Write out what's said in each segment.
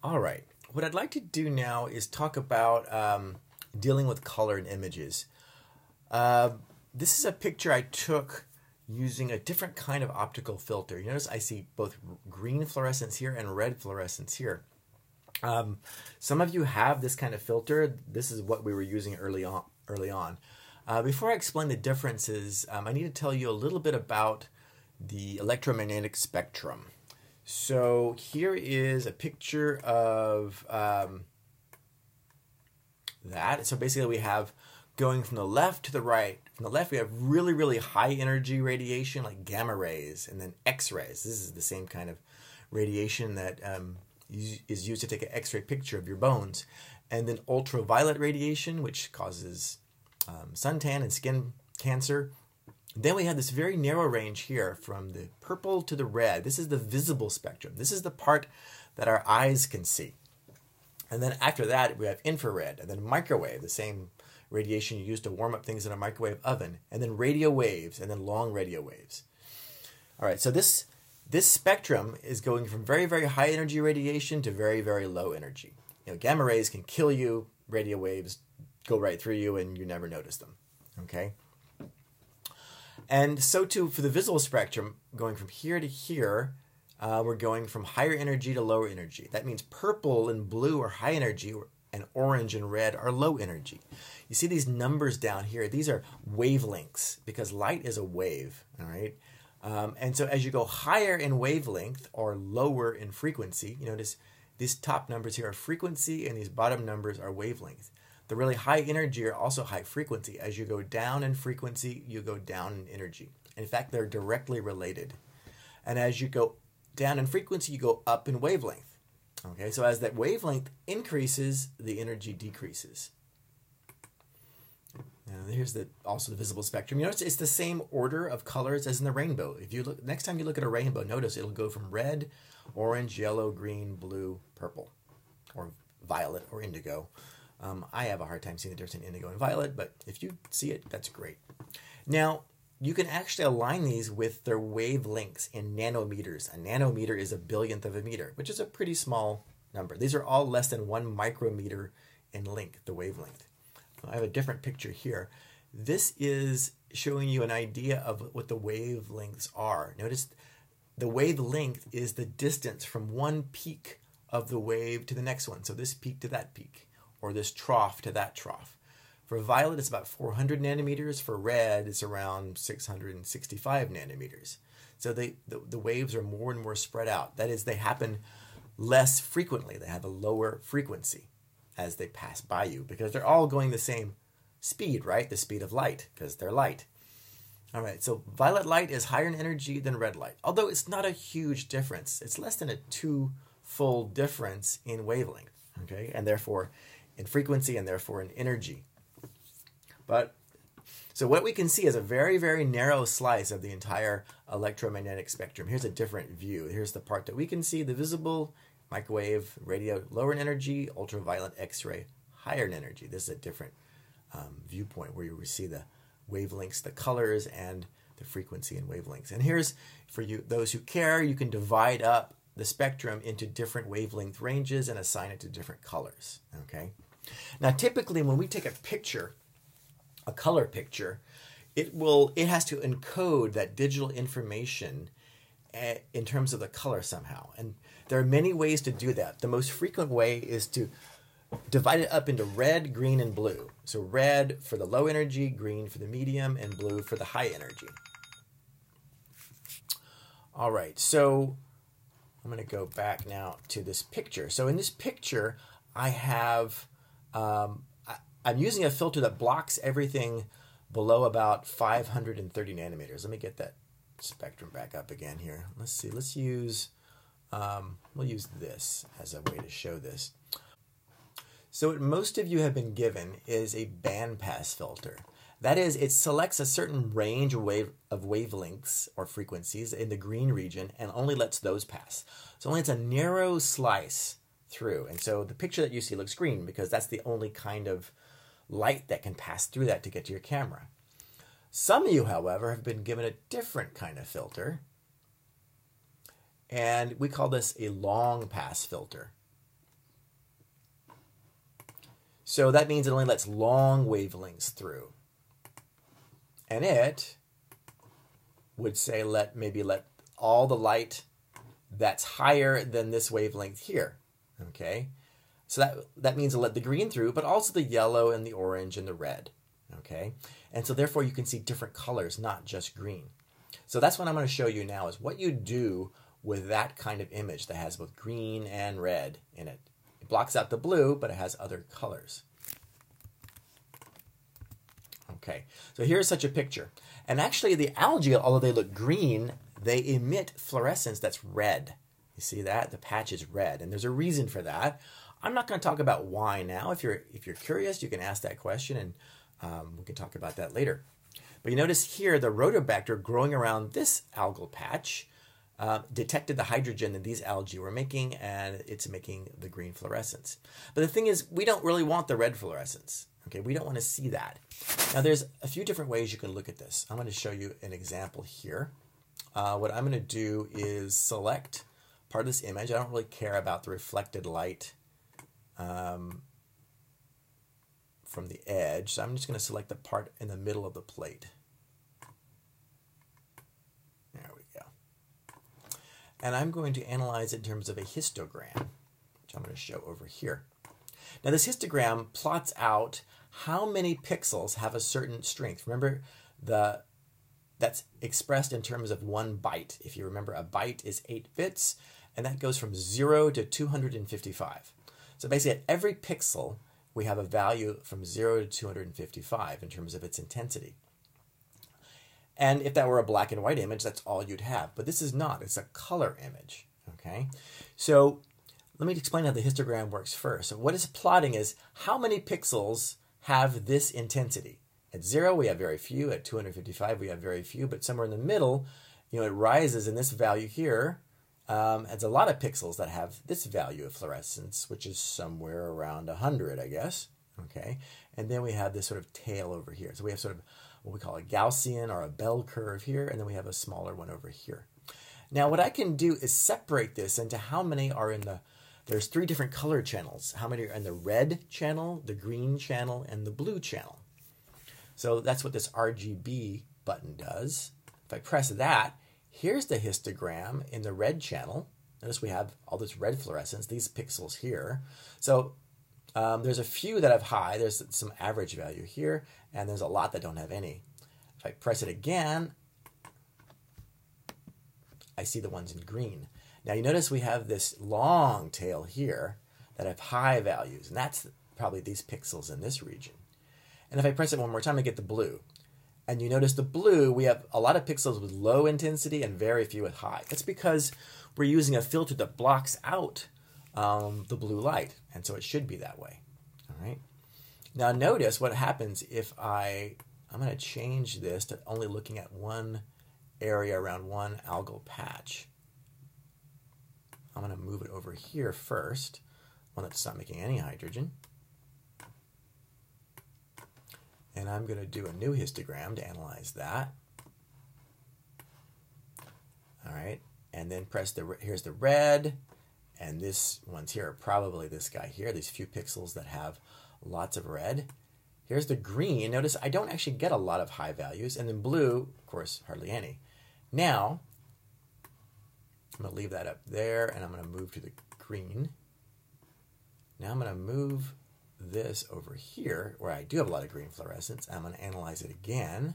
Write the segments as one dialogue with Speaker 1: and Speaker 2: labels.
Speaker 1: All right. What I'd like to do now is talk about dealing with color in images. Uh, this is a picture I took using a different kind of optical filter. You notice I see both green fluorescence here and red fluorescence here. Some of you have this kind of filter. This is what we were using early on. Before I explain the differences, I need to tell you a little bit about the electromagnetic spectrum. So here is a picture of that. So basically we have going from the left to the right. From the left we have really, really high energy radiation like gamma rays, and then X-rays. This is the same kind of radiation that is used to take an X-ray picture of your bones. And then ultraviolet radiation, which causes suntan and skin cancer. Then we have this very narrow range here from the purple to the red. This is the visible spectrum. This is the part that our eyes can see. And then after that, we have infrared, and then microwave, the same radiation you use to warm up things in a microwave oven, and then radio waves, and then long radio waves. All right, so this spectrum is going from very, very high energy radiation to very, very low energy. Gamma rays can kill you. Radio waves go right through you, and you never notice them. Okay? And so too for the visible spectrum, going from here to here, we're going from higher energy to lower energy. That means purple and blue are high energy, and orange and red are low energy. You see these numbers down here? These are wavelengths because light is a wave, all right? And so as you go higher in wavelength or lower in frequency, you notice these top numbers here are frequency and these bottom numbers are wavelength. The really high energy are also high frequency. As you go down in frequency, you go down in energy. In fact, they're directly related. And as you go down in frequency, you go up in wavelength. Okay, so as that wavelength increases, the energy decreases. Now here's also the visible spectrum. You notice it's the same order of colors as in the rainbow. If you look, next time you look at a rainbow, notice it'll go from red, orange, yellow, green, blue, purple, or violet, or indigo. I have a hard time seeing the difference in indigo and violet, but if you see it, that's great. Now, you can actually align these with their wavelengths in nanometers. A nanometer is a billionth of a meter, which is a pretty small number. These are all less than 1 micrometer in length, the wavelength. I have a different picture here. This is showing you an idea of what the wavelengths are. Notice the wavelength is the distance from one peak of the wave to the next one. So this peak to that peak, or this trough to that trough. For violet, it's about 400 nanometers. For red, it's around 665 nanometers. So the waves are more and more spread out. That is, they happen less frequently. They have a lower frequency as they pass by you because they're all going the same speed, right? The speed of light, because they're light. All right, so violet light is higher in energy than red light, although it's not a huge difference. It's less than a 2-fold difference in wavelength, okay? And therefore in frequency and therefore in energy. But so what we can see is a very, very narrow slice of the entire electromagnetic spectrum. Here's a different view. Here's the part that we can see: the visible, microwave, radio, lower in energy, ultraviolet, X-ray, higher in energy. This is a different viewpoint where you see the wavelengths, the colors, and the frequency and wavelengths. And here's, for you, those who care, you can divide up the spectrum into different wavelength ranges and assign it to different colors. Okay. Now, typically, when we take a picture, a color picture, it has to encode that digital information in terms of the color somehow. And there are many ways to do that. The most frequent way is to divide it up into red, green, and blue. So red for the low energy, green for the medium, and blue for the high energy. All right, so I'm going to go back now to this picture. So in this picture, I have, I'm using a filter that blocks everything below about 530 nanometers. Let me get that spectrum back up again here. Let's see, we'll use this as a way to show this. So what most of you have been given is a bandpass filter. That is, it selects a certain range of wavelengths or frequencies in the green region and only lets those pass. So only it's a narrow slice through. And so the picture that you see looks green because that's the only kind of light that can pass through that to get to your camera. Some of you, however, have been given a different kind of filter. And we call this a long pass filter. So that means it only lets long wavelengths through. And it would say maybe let all the light that's higher than this wavelength here. Okay? So that means it'll let the green through, but also the yellow and the orange and the red. Okay? And so therefore you can see different colors, not just green. So that's what I'm going to show you now, is what you do with that kind of image that has both green and red in it. It blocks out the blue, but it has other colors. Okay, so here's such a picture. And actually the algae, although they look green, they emit fluorescence that's red. You see that? The patch is red, and there's a reason for that. I'm not going to talk about why now. If you're curious, you can ask that question, and we can talk about that later. But you notice here the Rhodobacter growing around this algal patch detected the hydrogen that these algae were making, and it's making the green fluorescence. But the thing is, we don't really want the red fluorescence. Okay, we don't want to see that. Now there's a few different ways you can look at this. I'm going to show you an example here. What I'm going to do is select part of this image. I don't really care about the reflected light from the edge, so I'm just going to select the part in the middle of the plate. There we go. And I'm going to analyze it in terms of a histogram, which I'm going to show over here. Now this histogram plots out how many pixels have a certain strength. Remember, that's expressed in terms of 1 byte. If you remember, a byte is 8 bits, and that goes from 0 to 255. So basically at every pixel, we have a value from 0 to 255 in terms of its intensity. And if that were a black and white image, that's all you'd have. But this is not. It's a color image. Okay? So let me explain how the histogram works first. So what it's plotting is how many pixels have this intensity. At 0, we have very few. At 255, we have very few. But somewhere in the middle, it rises in this value here. It's a lot of pixels that have this value of fluorescence, which is somewhere around 100, I guess. Okay, and then we have this sort of tail over here. So we have sort of what we call a Gaussian or a bell curve here, and then we have a smaller one over here. Now what I can do is separate this into how many are in there's 3 different color channels. How many are in the red channel, the green channel, and the blue channel? So that's what this RGB button does. If I press that, here's the histogram in the red channel. Notice we have all this red fluorescence, these pixels here. So there's a few that have high. There's some average value here, and there's a lot that don't have any. If I press it again, I see the ones in green. Now you notice we have this long tail here that have high values, and that's probably these pixels in this region. And if I press it one more time, I get the blue. And you notice the blue, we have a lot of pixels with low intensity and very few with high. That's because we're using a filter that blocks out the blue light, and so it should be that way. All right. Now notice what happens if I'm going to change this to only looking at one area around one algal patch. I'm going to move it over here first, one that's not making any hydrogen. And I'm going to do a new histogram to analyze that. All right, and then press here's the red, and this one's here, probably this guy here, these few pixels that have lots of red. Here's the green. Notice I don't actually get a lot of high values, and then blue, of course, hardly any. Now, I'm going to leave that up there, and I'm going to move to the green. Now I'm going to move this over here, where I do have a lot of green fluorescence. I'm going to analyze it again.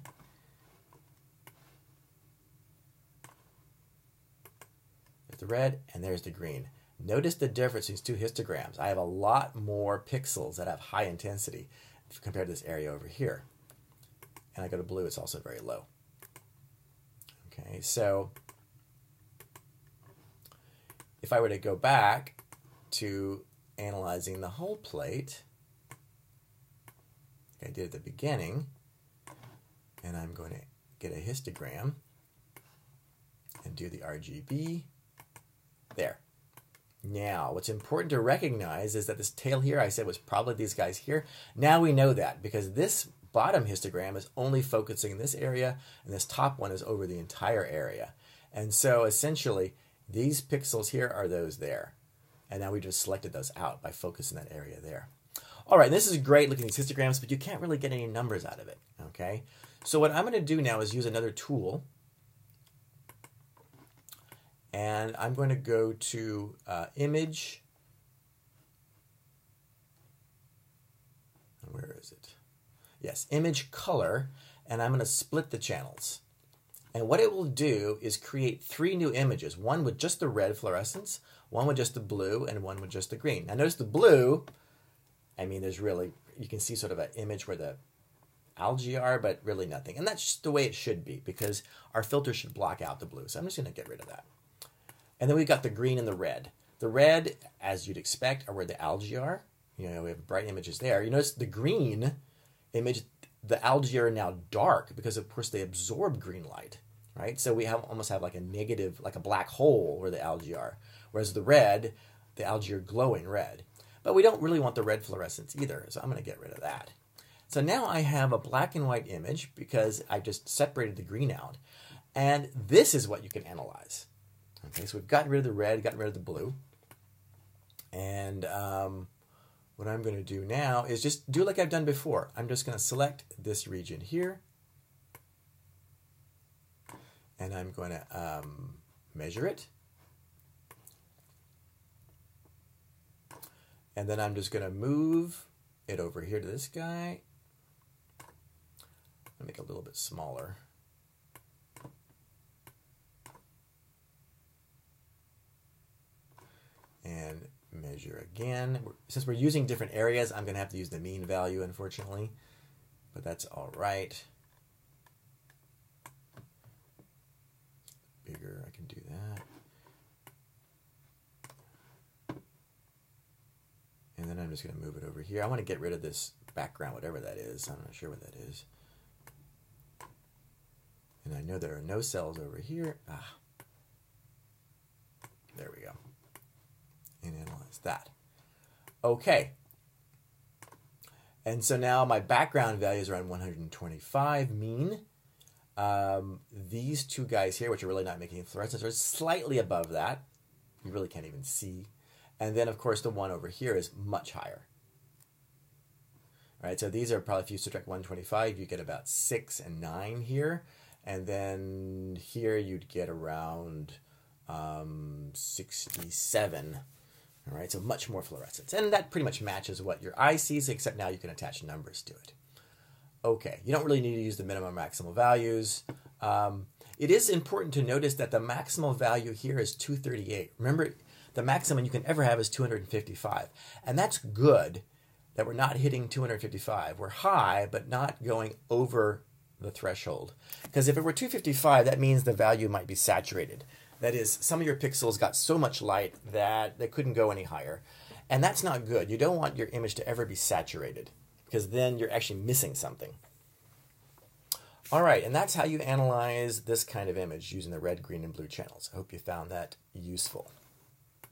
Speaker 1: There's the red, and there's the green. Notice the difference in these 2 histograms. I have a lot more pixels that have high intensity compared to this area over here. And I go to blue, it's also very low. Okay, so if I were to go back to analyzing the whole plate, like I did at the beginning, and I'm going to get a histogram and do the RGB. There. Now, what's important to recognize is that this tail here I said was probably these guys here. Now we know that because this bottom histogram is only focusing in this area, and this top one is over the entire area. And so essentially, these pixels here are those there. And now we just selected those out by focusing that area there. All right, this is great looking at these histograms, but you can't really get any numbers out of it, okay? So what I'm going to do now is use another tool. And I'm going to go to Image. Where is it? Yes, Image Color. And I'm going to split the channels. And what it will do is create 3 new images. One with just the red fluorescence, one with just the blue, and one with just the green. Now notice the blue, I mean, there's really, you can see sort of an image where the algae are, but really nothing. And that's just the way it should be because our filter should block out the blue. So I'm just going to get rid of that. And then we've got the green and the red. The red, as you'd expect, are where the algae are. You know, we have bright images there. You notice the green image, the algae are now dark because, of course, they absorb green light, right? So we almost have like a negative, like a black hole where the algae are. Whereas the red, the algae are glowing red. But we don't really want the red fluorescence either, so I'm going to get rid of that. So now I have a black and white image because I just separated the green out. And this is what you can analyze. Okay, so we've gotten rid of the red, gotten rid of the blue. And what I'm going to do now is just do like I've done before. I'm just going to select this region here. And I'm going to measure it. And then I'm just going to move it over here to this guy. I'll make it a little bit smaller. And measure again. Since we're using different areas, I'm going to have to use the mean value, unfortunately. But that's all right. Bigger, I can do that. And then I'm just going to move it over here. I want to get rid of this background, whatever that is. I'm not sure what that is. And I know there are no cells over here. Ah, there we go. And analyze that. Okay. And so now my background value is around 125 mean. These two guys here, which are really not making fluorescence, are slightly above that. You really can't even see. And then, of course, the one over here is much higher. All right, so these are probably, if you subtract 125, you get about 6 and 9 here. And then here you'd get around 67. All right, so much more fluorescence. And that pretty much matches what your eye sees, except now you can attach numbers to it. Okay, you don't really need to use the minimum maximal values. It is important to notice that the maximal value here is 238. Remember, the maximum you can ever have is 255. And that's good that we're not hitting 255. We're high, but not going over the threshold. Because if it were 255, that means the value might be saturated. That is, some of your pixels got so much light that they couldn't go any higher. And that's not good. You don't want your image to ever be saturated, because then you're actually missing something. All right, and that's how you analyze this kind of image using the red, green, and blue channels. I hope you found that useful.